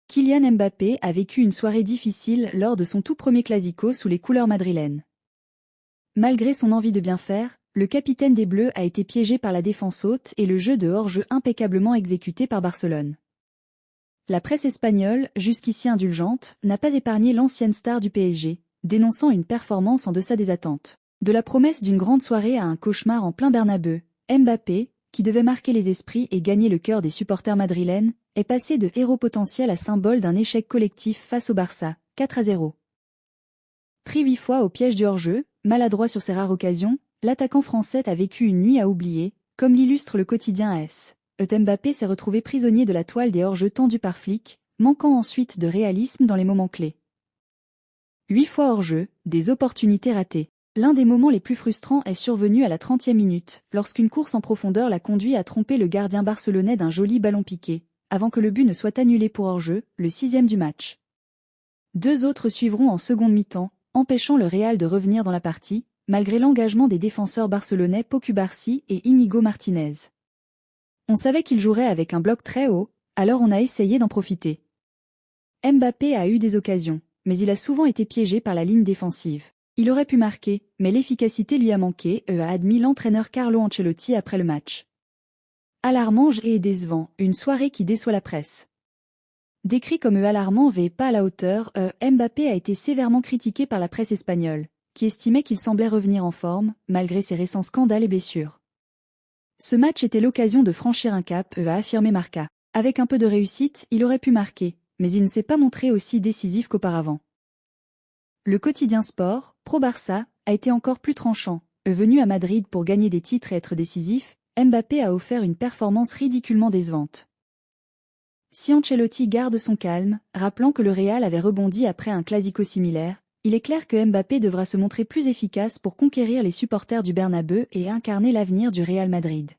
Kylian Mbappé a vécu une soirée difficile lors de son tout premier Clasico sous les couleurs madrilènes. Malgré son envie de bien faire, le capitaine des Bleus a été piégé par la défense haute et le jeu de hors-jeu impeccablement exécuté par Barcelone. La presse espagnole, jusqu'ici indulgente, n'a pas épargné l'ancienne star du PSG, dénonçant une performance en deçà des attentes. De la promesse d'une grande soirée à un cauchemar en plein Bernabeu, Mbappé, qui devait marquer les esprits et gagner le cœur des supporters madrilènes, est passé de héros potentiel à symbole d'un échec collectif face au Barça, 4-0. Pris 8 fois au piège du hors-jeu, maladroit sur ses rares occasions, l'attaquant français a vécu une nuit à oublier, comme l'illustre le quotidien AS. Mbappé s'est retrouvé prisonnier de la toile des hors-jeux tendus par Flick, manquant ensuite de réalisme dans les moments clés. 8 fois hors-jeu, des opportunités ratées. L'un des moments les plus frustrants est survenu à la 30e minute, lorsqu'une course en profondeur l'a conduit à tromper le gardien barcelonais d'un joli ballon piqué, avant que le but ne soit annulé pour hors-jeu, le 6e du match. 2 autres suivront en seconde mi-temps, empêchant le Real de revenir dans la partie, malgré l'engagement des défenseurs barcelonais Pau Cubarsí et Íñigo Martínez. On savait qu'il jouerait avec un bloc très haut, alors on a essayé d'en profiter. Mbappé a eu des occasions, mais il a souvent été piégé par la ligne défensive. Il aurait pu marquer, mais l'efficacité lui a manqué, a admis l'entraîneur Carlo Ancelotti après le match. Alarmant et décevant, une soirée qui déçoit la presse. Décrit comme alarmant et pas à la hauteur, Mbappé a été sévèrement critiqué par la presse espagnole, qui estimait qu'il semblait revenir en forme, malgré ses récents scandales et blessures. Ce match était l'occasion de franchir un cap, a affirmé Marca. Avec un peu de réussite, il aurait pu marquer, mais il ne s'est pas montré aussi décisif qu'auparavant. Le quotidien sport, Pro Barça, a été encore plus tranchant. Venu à Madrid pour gagner des titres et être décisif, Mbappé a offert une performance ridiculement décevante. Si Ancelotti garde son calme, rappelant que le Real avait rebondi après un clasico similaire, il est clair que Mbappé devra se montrer plus efficace pour conquérir les supporters du Bernabeu et incarner l'avenir du Real Madrid.